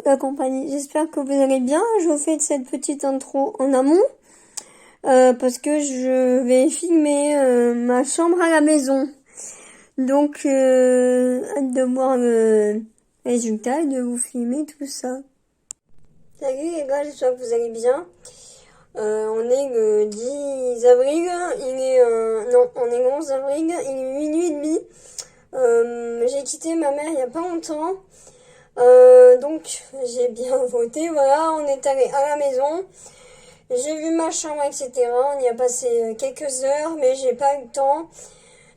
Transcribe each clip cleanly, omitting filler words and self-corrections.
la compagnie. J'espère que vous allez bien. Je vous fais cette petite intro en amont parce que je vais filmer ma chambre à la maison. Donc, hâte de voir le résultat et de vous filmer tout ça. Salut les gars, j'espère que vous allez bien. On est le 10 avril, on est le 11 avril, il est minuit et demi. J'ai quitté ma mère il n'y a pas longtemps. Donc j'ai bien voté, voilà, on est allé à la maison. J'ai vu ma chambre, etc. On y a passé quelques heures, mais j'ai pas eu le temps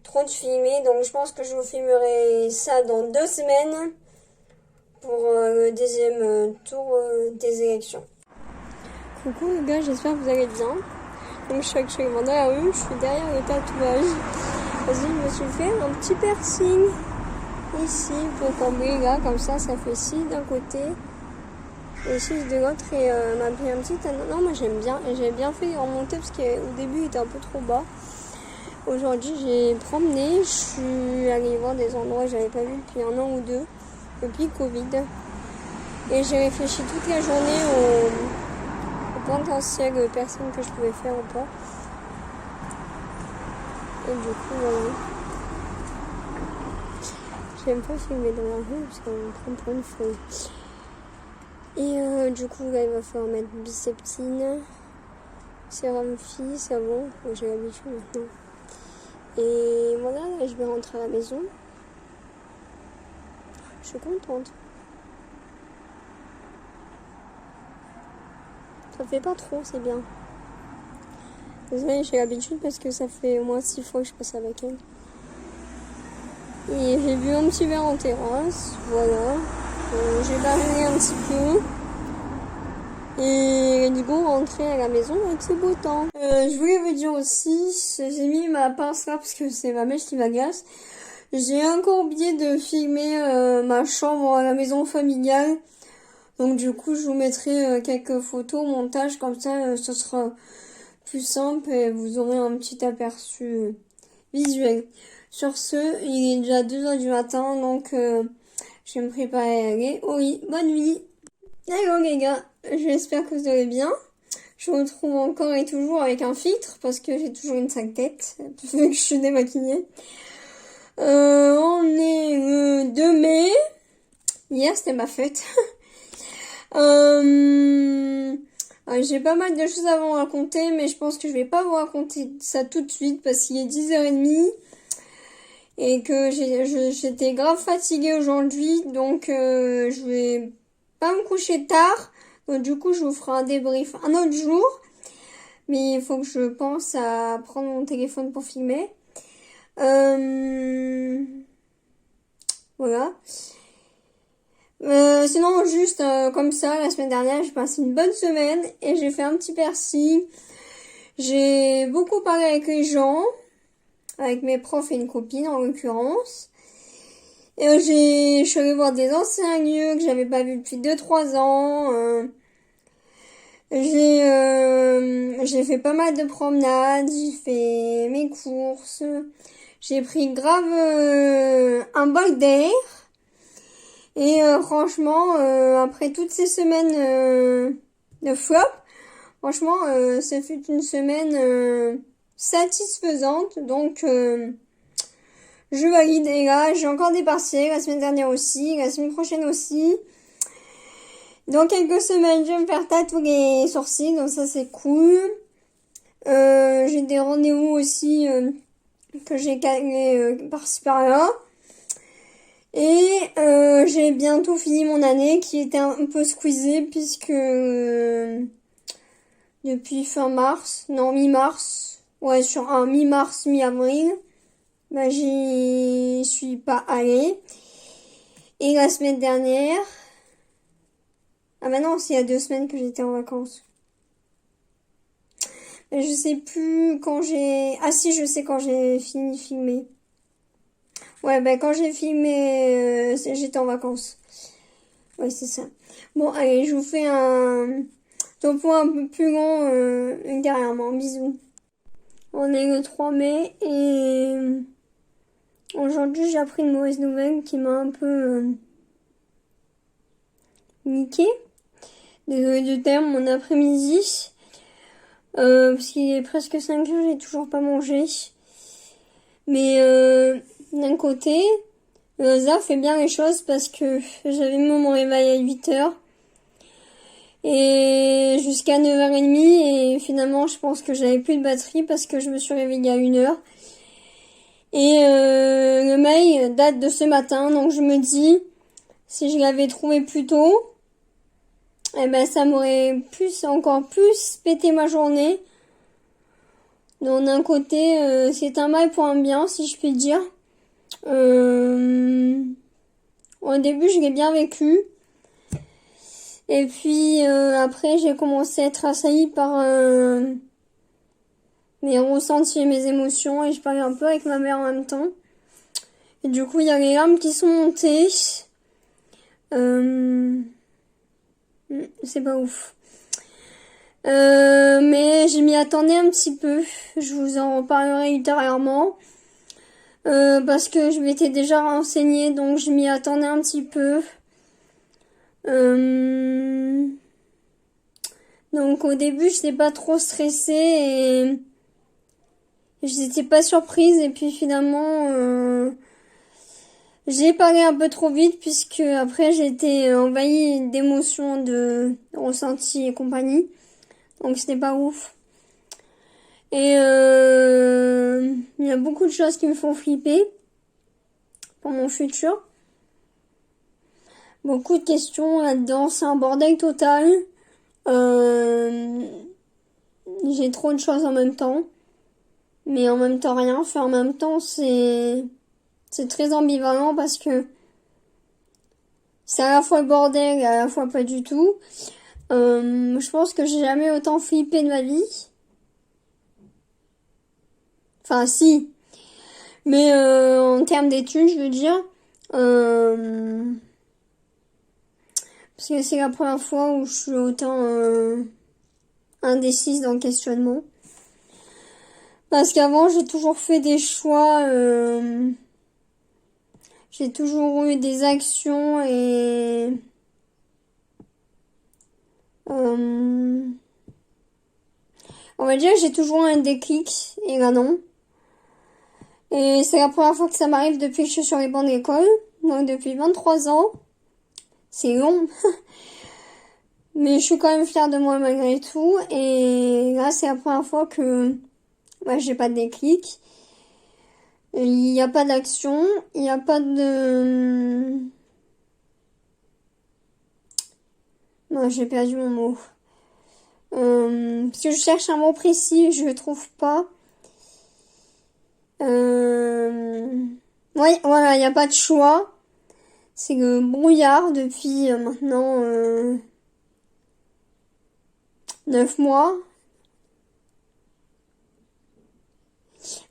trop de filmer. Donc je pense que je vous filmerai ça dans 2 semaines pour le deuxième tour des élections. Coucou les gars, j'espère que vous allez bien. Donc je suis actuellement dans la rue, je suis derrière le tatouage. Vas-y, je me suis fait un petit piercing ici pour combler là, comme ça fait 6 d'un côté et 6 de l'autre et m'a pris un petit anneau. Non, moi j'aime bien et j'ai bien fait remonter parce qu'au début il était un peu trop bas. Aujourd'hui j'ai promené, je suis allée voir des endroits que j'avais pas vu depuis 1 an ou 2, depuis Covid, et j'ai réfléchi toute la journée aux potentielles personnes que je pouvais faire ou pas. Et du coup voilà. J'aime pas filmer dans la rue parce qu'on me prend pour une folle. Et du coup là il va falloir mettre biceptine, sérum fille, savon, j'ai l'habitude maintenant. Et voilà, là, je vais rentrer à la maison. Je suis contente. Ça fait pas trop, c'est bien. Désolée, j'ai l'habitude parce que ça fait au moins 6 fois que je passe avec elle. Et j'ai bu un petit verre en terrasse, voilà. J'ai bariné un petit peu. Et du coup, rentrer à la maison avec ce beau temps. Je voulais vous dire aussi, j'ai mis ma pince là parce que c'est ma mèche qui m'agace. J'ai encore oublié de filmer ma chambre à la maison familiale. Donc du coup, je vous mettrai quelques photos au montage, comme ça ce sera plus simple et vous aurez un petit aperçu visuel. Sur ce, il est déjà 2h du matin, donc je vais me préparer à aller au lit. Bonne nuit. Hello les gars, j'espère que vous allez bien. Je vous retrouve encore et toujours avec un filtre parce que j'ai toujours une sale tête vu que je suis démaquillée. On est le 2 mai. Hier c'était ma fête. J'ai pas mal de choses à vous raconter, mais je pense que je vais pas vous raconter ça tout de suite parce qu'il est 10h30 et que j'étais grave fatiguée aujourd'hui, donc je vais pas me coucher tard. Donc du coup, je vous ferai un débrief un autre jour, mais il faut que je pense à prendre mon téléphone pour filmer. Voilà. Sinon, juste comme ça, la semaine dernière, j'ai passé une bonne semaine et j'ai fait un petit piercing. J'ai beaucoup parlé avec les gens, avec mes profs et une copine en l'occurrence. Et je suis allée voir des anciens lieux que j'avais pas vus depuis 2-3 ans. J'ai fait pas mal de promenades, j'ai fait mes courses. J'ai pris grave un bol d'air. Et franchement, après toutes ces semaines de flop, franchement, ça fut une semaine satisfaisante. Donc, je valide. Et là, j'ai encore des partiels, la semaine dernière aussi, la semaine prochaine aussi. Dans quelques semaines, je vais me faire tatouer les sourcils, donc ça c'est cool. J'ai des rendez-vous aussi que j'ai calés par-ci par-là. Et j'ai bientôt fini mon année qui était un peu squeezée puisque depuis fin mars, non mi-mars, ouais sur un mi-mars, mi-avril, bah j'y suis pas allée. Et la semaine dernière, ah bah non, c'est il y a 2 semaines que j'étais en vacances. Mais je sais plus quand ah si, je sais quand j'ai fini de filmer. Ouais, bah quand j'ai filmé, j'étais en vacances. Ouais, c'est ça. Bon, allez, je vous fais un topo un peu plus long ultérieurement. Bisous. On est le 3 mai et aujourd'hui j'ai appris une mauvaise nouvelle qui m'a un peu niqué. Désolée du terme, mon après-midi. Parce qu'il est presque 5 heures, j'ai toujours pas mangé. Mais d'un côté, le hasard fait bien les choses parce que j'avais mis mon réveil à 8 heures. Et jusqu'à 9h30 et finalement je pense que j'avais plus de batterie parce que je me suis réveillée à 1h. Et le mail date de ce matin, donc je me dis, si je l'avais trouvé plus tôt, eh ben ça m'aurait encore plus pété ma journée. Donc d'un côté, c'est un mal pour un bien, si je puis dire. Au début, je l'ai bien vécu. Et puis après, j'ai commencé à être assaillie par mes ressentis et mes émotions. Et je parlais un peu avec ma mère en même temps. Et du coup, il y a les larmes qui sont montées. C'est pas ouf. Mais je m'y attendais un petit peu. Je vous en reparlerai ultérieurement. Parce que je m'étais déjà renseignée, donc je m'y attendais un petit peu. Donc au début, j'étais pas trop stressée et j'étais pas surprise. Et puis finalement, j'ai parlé un peu trop vite puisque après j'ai été envahie d'émotions, de ressentis et compagnie. Donc c'était pas ouf. Et il y a beaucoup de choses qui me font flipper pour mon futur. Beaucoup de questions là-dedans, c'est un bordel total. J'ai trop de choses en même temps. Mais en même temps rien. Enfin, en même temps, c'est très ambivalent parce que c'est à la fois le bordel et à la fois pas du tout. Je pense que j'ai jamais autant flippé de ma vie. Enfin, si. Mais en termes d'études, je veux dire. Parce que c'est la première fois où je suis autant indécise dans le questionnement. Parce qu'avant, j'ai toujours fait des choix, j'ai toujours eu des actions et on va dire que j'ai toujours eu un déclic et là non. Et c'est la première fois que ça m'arrive depuis que je suis sur les bancs d'école, donc depuis 23 ans. C'est long. Mais je suis quand même fière de moi malgré tout. Et là, c'est la première fois que j'ai pas de déclic. Il n'y a pas d'action. Il n'y a pas de... Non, j'ai perdu mon mot. Parce que je cherche un mot précis, je le trouve pas. Oui, voilà, il n'y a pas de choix. C'est le brouillard depuis maintenant 9 mois.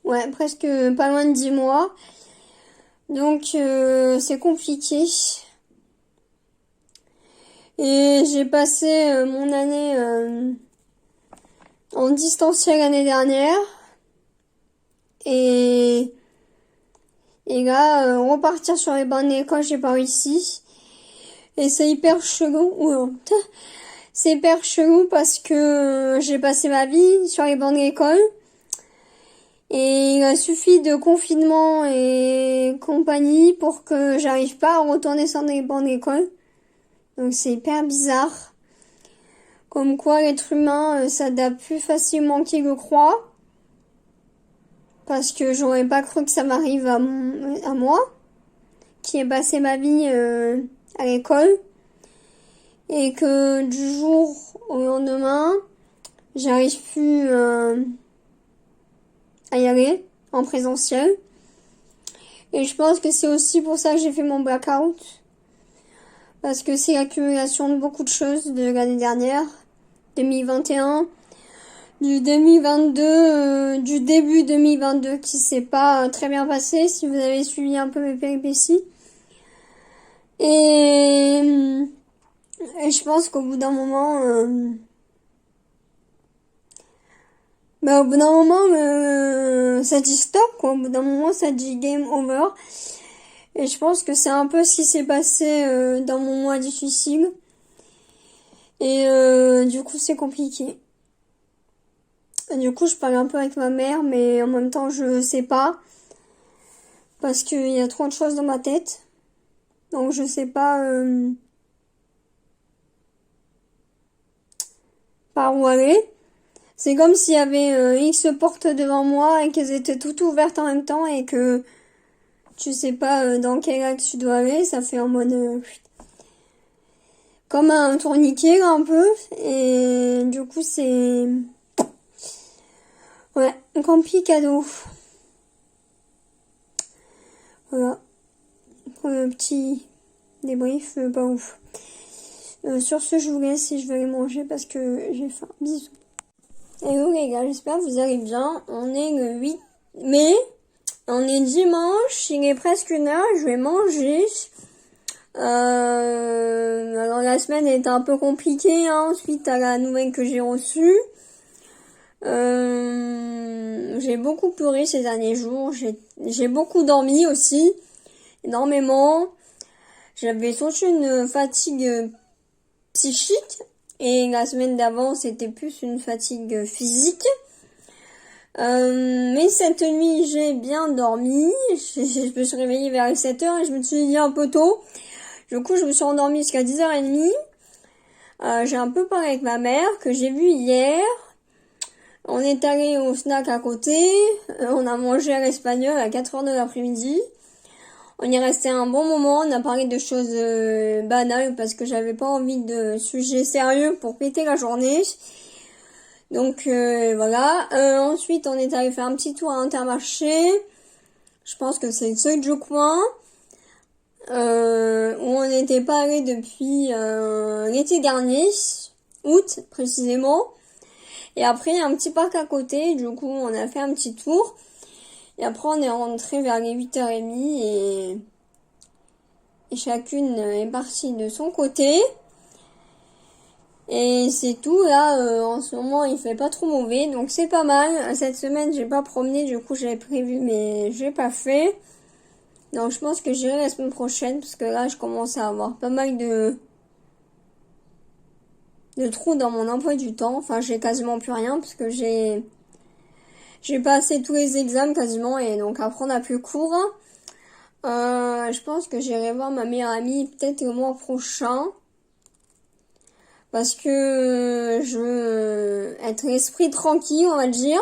Ouais, presque pas loin de 10 mois. Donc c'est compliqué. Et j'ai passé mon année en distanciel l'année dernière. Et là, repartir sur les bancs d'école, j'ai pas réussi. Et c'est hyper chelou. C'est hyper chelou parce que j'ai passé ma vie sur les bancs d'école. Et il a suffi de confinement et compagnie pour que j'arrive pas à retourner sur les bancs d'école. Donc c'est hyper bizarre. Comme quoi l'être humain s'adapte plus facilement qu'il le croit. Parce que j'aurais pas cru que ça m'arrive à moi, qui ai passé ma vie à l'école. Et que du jour au lendemain, j'arrive plus à y aller en présentiel. Et je pense que c'est aussi pour ça que j'ai fait mon blackout. Parce que c'est l'accumulation de beaucoup de choses de l'année dernière, 2021, du 2022, du début 2022 qui s'est pas très bien passé, si vous avez suivi un peu mes péripéties. Et je pense qu'au bout d'un moment, ça dit stop, quoi. Au bout d'un moment, ça dit game over. Et je pense que c'est un peu ce qui s'est passé dans mon mois difficile. Et du coup, c'est compliqué. Du coup, je parle un peu avec ma mère, mais en même temps, je sais pas. Parce qu'il y a trop de choses dans ma tête. Donc, je sais pas par où aller. C'est comme s'il y avait X portes devant moi et qu'elles étaient toutes ouvertes en même temps et que tu sais pas dans quel axe tu dois aller. Ça fait en mode... comme un tourniquet, là, un peu. Et du coup, c'est... Ouais, cadeau. Voilà. Pour le petit débrief, pas ouf. Sur ce, je vous laisse et je vais aller manger parce que j'ai faim. Bisous. Hello les gars, j'espère que vous allez bien. On est le 8 mai. On est dimanche. Il est presque 1h. Je vais manger. Alors la semaine est un peu compliquée, hein, suite à la nouvelle que j'ai reçue. J'ai beaucoup pleuré ces derniers jours. J'ai beaucoup dormi aussi. Énormément. J'avais surtout une fatigue psychique. Et la semaine d'avant, c'était plus une fatigue physique. Mais cette nuit, j'ai bien dormi. Je me suis réveillée vers 7h et je me suis dit un peu tôt. Du coup, je me suis endormie jusqu'à 10h30. J'ai un peu parlé avec ma mère, que j'ai vue hier. On est allé au snack à côté. On a mangé à l'espagnol à 4h de l'après-midi. On y est resté un bon moment. On a parlé de choses banales parce que j'avais pas envie de sujets sérieux pour péter la journée. Donc voilà. Ensuite, on est allé faire un petit tour à Intermarché. Je pense que c'est le seul du coin. Où on n'était pas allé depuis l'été dernier, août précisément. Et après, il y a un petit parc à côté, du coup, on a fait un petit tour. Et après, on est rentré vers les 8h30 et chacune est partie de son côté. Et c'est tout, là, en ce moment, il fait pas trop mauvais, donc c'est pas mal. Cette semaine, j'ai pas promené, du coup, j'avais prévu, mais j'ai pas fait. Donc je pense que j'irai la semaine prochaine parce que là je commence à avoir pas mal de trous dans mon emploi du temps. Enfin j'ai quasiment plus rien parce que j'ai passé tous les examens quasiment et donc après on a plus cours. Je pense que j'irai voir ma meilleure amie peut-être le mois prochain parce que je veux être l'esprit tranquille on va dire.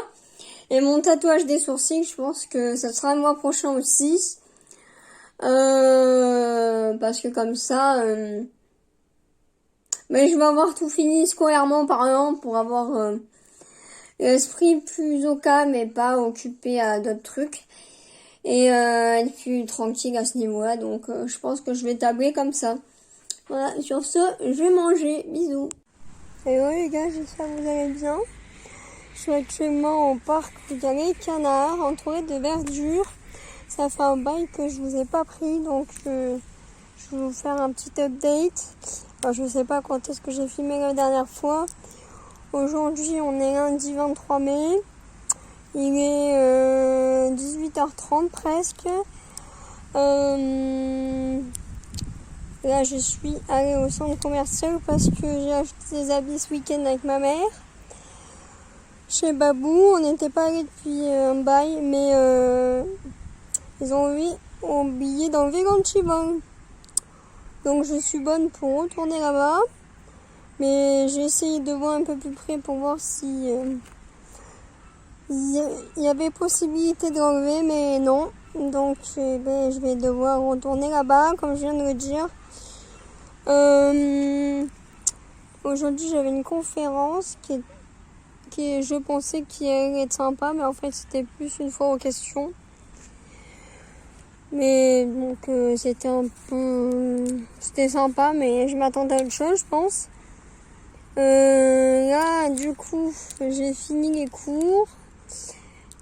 Et mon tatouage des sourcils je pense que ça sera le mois prochain aussi. Parce que comme ça, mais je vais avoir tout fini scolairement parlant pour avoir l'esprit plus au calme et pas occupé à d'autres trucs et être plus tranquille à ce niveau-là. Donc je pense que je vais tabler comme ça. Voilà, sur ce, je vais manger. Bisous. Hello les gars, j'espère que vous allez bien. Je suis actuellement au parc dans les Canards, entouré de verdure. Ça fait un bail que je vous ai pas pris, donc je vais vous faire un petit update. Alors, je sais pas quand est-ce que j'ai filmé la dernière fois. Aujourd'hui, on est lundi 23 mai. Il est 18h30 presque. Là, je suis allée au centre commercial parce que j'ai acheté des habits ce week-end avec ma mère. Chez Babou, on n'était pas allé depuis un bail, mais ils ont oublié d'enlever Ganchiban. Donc je suis bonne pour retourner là-bas. Mais j'ai essayé de voir un peu plus près pour voir si il y avait possibilité de l'enlever, mais non. Donc je vais devoir retourner là-bas, comme je viens de le dire. Aujourd'hui j'avais une conférence qui je pensais qu'il allait être sympa, mais en fait c'était plus une fois aux questions. Mais donc c'était sympa, mais je m'attendais à autre chose, je pense. Là, du coup, j'ai fini les cours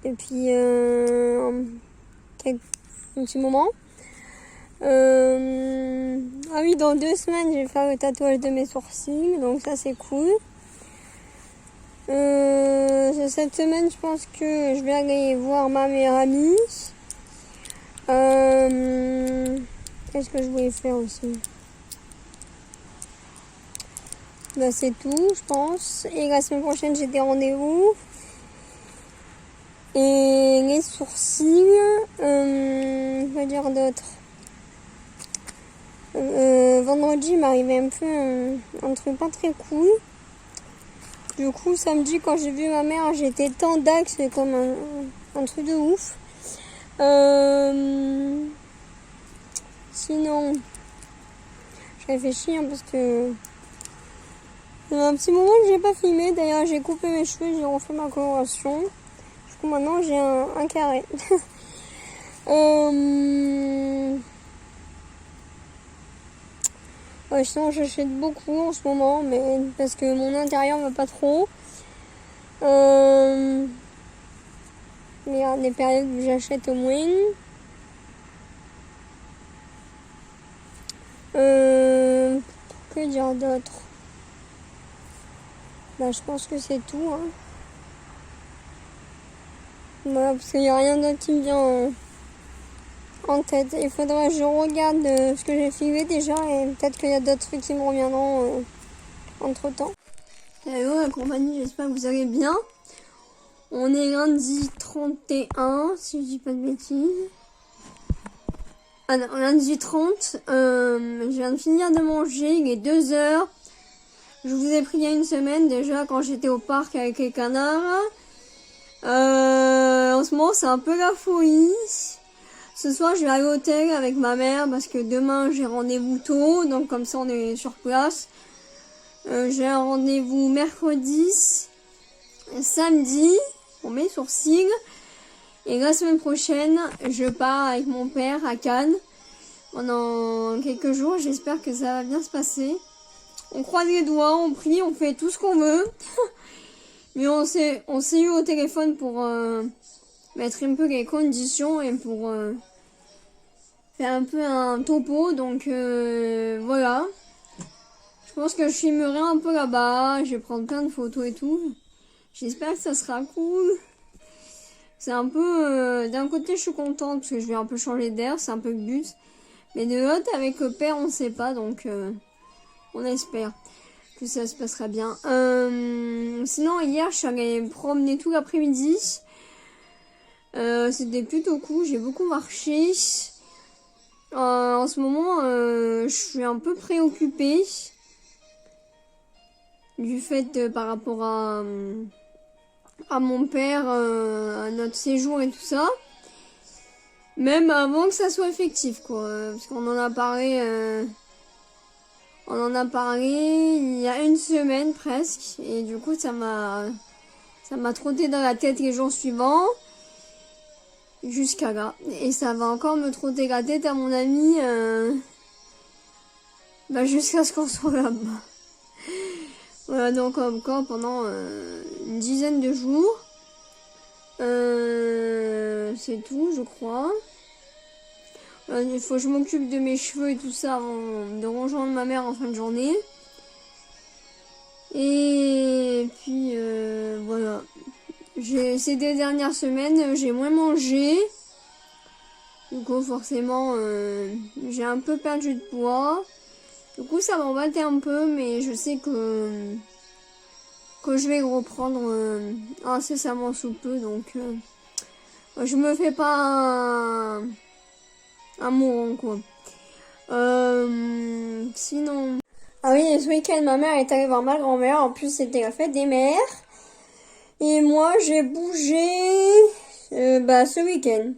depuis un petit moment. Ah oui, dans 2 semaines, je vais faire le tatouage de mes sourcils, donc ça c'est cool. Cette semaine, je pense que je vais aller voir ma meilleure amie. Qu'est-ce que je voulais faire aussi? Bah, c'est tout, je pense. Et la semaine prochaine, j'ai des rendez-vous. Et les sourcils, quoi dire d'autre? Vendredi, il m'arrivait un peu un truc pas très cool. Du coup, samedi, quand j'ai vu ma mère, j'étais tendax, c'est comme un truc de ouf. Sinon, je réfléchis parce que il y a un petit moment que j'ai pas filmé. D'ailleurs, j'ai coupé mes cheveux, j'ai refait ma coloration. Du coup, maintenant, j'ai un carré. Ouais, sinon, j'achète beaucoup en ce moment, mais parce que mon intérieur va pas trop. Mais il y a des périodes où j'achète au moins. Que dire d'autre? Bah, je pense que c'est tout. Hein. Voilà, parce qu'il n'y a rien d'autre qui me vient en tête. Il faudra que je regarde ce que j'ai filmé déjà et peut-être qu'il y a d'autres trucs qui me reviendront entre temps. Hello la compagnie, j'espère que vous allez bien. On est lundi 31, si je dis pas de bêtises. Ah non, lundi 30, je viens de finir de manger, il est 2h. Je vous ai pris il y a une semaine déjà quand j'étais au parc avec les canards. En ce moment, c'est un peu la folie. Ce soir, je vais à l'hôtel avec ma mère parce que demain, j'ai rendez-vous tôt. Donc, comme ça, on est sur place. J'ai un rendez-vous mercredi, samedi, pour mes sourcils. Et la semaine prochaine, je pars avec mon père à Cannes pendant quelques jours. J'espère que ça va bien se passer. On croise les doigts, on prie, on fait tout ce qu'on veut. Mais on s'est eu au téléphone pour mettre un peu les conditions et pour faire un peu un topo. Donc voilà. Je pense que je filmerai un peu là-bas. Je vais prendre plein de photos et tout. J'espère que ça sera cool. C'est un peu... d'un côté, je suis contente parce que je vais un peu changer d'air. C'est un peu le but. Mais de l'autre, avec le père, on ne sait pas. Donc on espère que ça se passera bien. Sinon, hier, je suis allée me promener tout l'après-midi. C'était plutôt cool. J'ai beaucoup marché. En ce moment, je suis un peu préoccupée du fait par rapport à mon père, à notre séjour et tout ça. Même avant que ça soit effectif, quoi. Parce qu'on en a parlé... on en a parlé il y a une semaine presque. Et du coup, ça m'a trotté dans la tête les jours suivants. Jusqu'à là. Et ça va encore me trotter la tête à mon ami. Jusqu'à ce qu'on soit là-bas. Voilà, donc encore pendant une dizaine de jours. C'est tout, je crois. Il faut que je m'occupe de mes cheveux et tout ça avant de rejoindre ma mère en fin de journée. Et puis voilà. Ces 2 dernières semaines, j'ai moins mangé. Du coup, forcément, j'ai un peu perdu de poids. Du coup, ça m'embêtait un peu, mais je sais que je vais reprendre incessamment sous peu. Donc, je me fais pas un moron, quoi. Sinon... Ah oui, ce week-end, ma mère est allée voir ma grand-mère. En plus, c'était la fête des mères. Et moi, j'ai bougé ce week-end.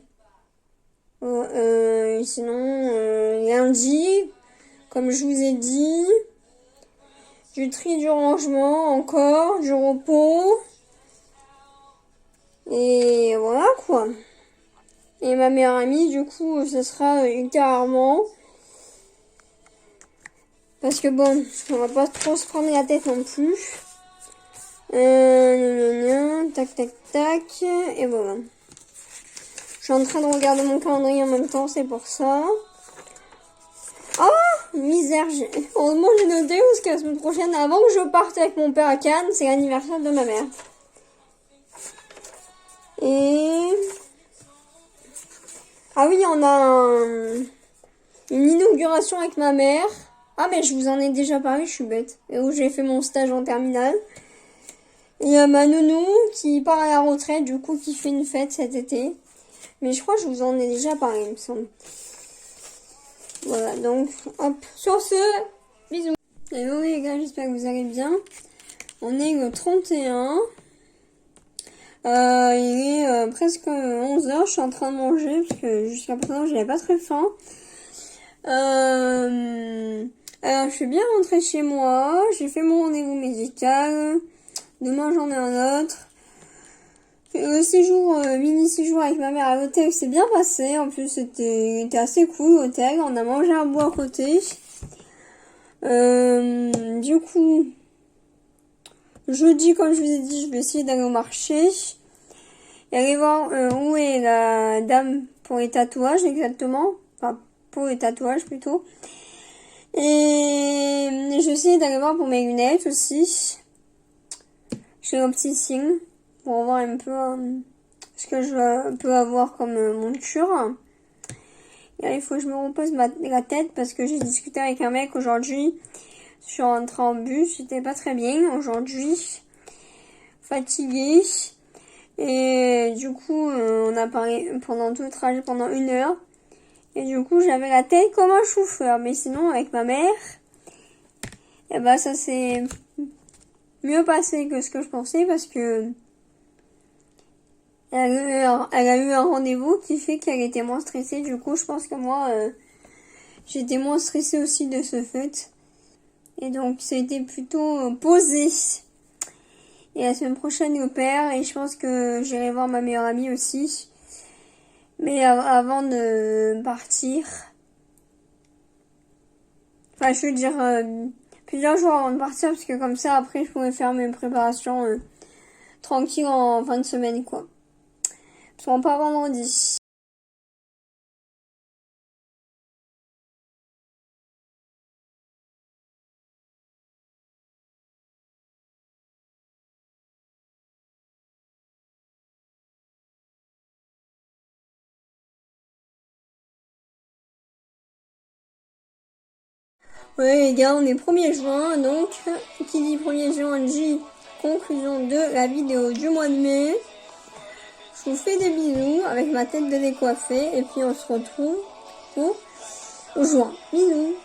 Sinon, lundi, comme je vous ai dit, du tri, du rangement, encore, du repos. Et voilà, quoi. Et ma meilleure amie, du coup, ce sera ultérieurement. Parce que bon, on va pas trop se prendre la tête non plus. Tac, tac, tac. Et voilà. Je suis en train de regarder mon calendrier en même temps, c'est pour ça. Oh, misère. Heureusement, j'ai noté parce que la semaine prochaine, avant que je parte avec mon père à Cannes, c'est l'anniversaire de ma mère. Et... Ah oui, on a une inauguration avec ma mère. Ah mais je vous en ai déjà parlé, je suis bête. Et où j'ai fait mon stage en terminale. Il y a ma nounou qui part à la retraite, du coup qui fait une fête cet été. Mais je crois que je vous en ai déjà parlé, il me semble. Voilà, donc, hop. Sur ce, bisous. Hello les gars, j'espère que vous allez bien. On est le 31. Il est presque 11h, je suis en train de manger, parce que jusqu'à présent, j'avais pas très faim. Alors, je suis bien rentrée chez moi, j'ai fait mon rendez-vous médical. Demain, j'en ai un autre. Le séjour, mini séjour avec ma mère à l'hôtel s'est bien passé. En plus, c'était assez cool l'hôtel. On a mangé un bout à côté. Du coup, jeudi, comme je vous ai dit, je vais essayer d'aller au marché et aller voir où est la dame pour les tatouages exactement. Enfin, pour les tatouages plutôt. Et je vais essayer d'aller voir pour mes lunettes aussi. Chez l'opticien. Pour voir un peu ce que je peux avoir comme monture. Et il faut que je me repose la tête parce que j'ai discuté avec un mec aujourd'hui. Je suis rentrée en bus, j'étais pas très bien aujourd'hui. Fatiguée. Et du coup, on a parlé pendant tout le trajet, pendant 1 heure. Et du coup, j'avais la tête comme un chauffeur. Mais sinon, avec ma mère, et ben ça s'est mieux passé que ce que je pensais parce que elle a eu un rendez-vous qui fait qu'elle était moins stressée. Du coup, je pense que moi, j'étais moins stressée aussi de ce fait. Et donc, ça a été plutôt posé. Et la semaine prochaine, au père. Et je pense que j'irai voir ma meilleure amie aussi. Mais avant de partir. Enfin, je veux dire, plusieurs jours avant de partir. Parce que comme ça, après, je pourrais faire mes préparations tranquilles en fin de semaine, quoi. Parce qu'on part vendredi. Ouais les gars, on est 1er juin, donc qui dit 1er juin dit conclusion de la vidéo du mois de mai. Je vous fais des bisous avec ma tête de décoiffée et puis on se retrouve pour juin. Bisous.